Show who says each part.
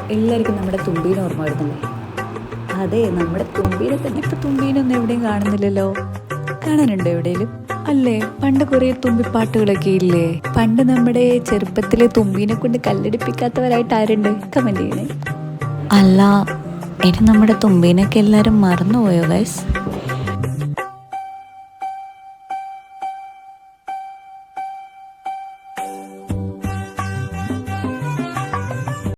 Speaker 1: എല്ലാവർക്കും നമ്മുടെ തുമ്പീനെ ഓർമ്മ വരുന്നില്ലേ? അതെ, നമ്മുടെ തുമ്പീനെ തന്നെ. ഇപ്പൊ തുമ്പീനൊന്നും എവിടെയും കാണുന്നില്ലല്ലോ. കാണാനുണ്ടോ എവിടെയും? അല്ലേ, പണ്ട് കുറെ തുമ്പിപ്പാട്ടുകളൊക്കെ ഇല്ലേ? പണ്ട് നമ്മുടെ ചെറുപ്പത്തിലെ തുമ്പീനെ കൊണ്ട് കല്ലെടുപ്പിക്കാത്തവരായിട്ട് ആരുണ്ട്? കമന്റ് ചെയ്യണേ. അല്ല, ഇനി നമ്മുടെ തുമ്പീനൊക്കെ എല്ലാരും മറന്നുപോയോ ഗൈസ്?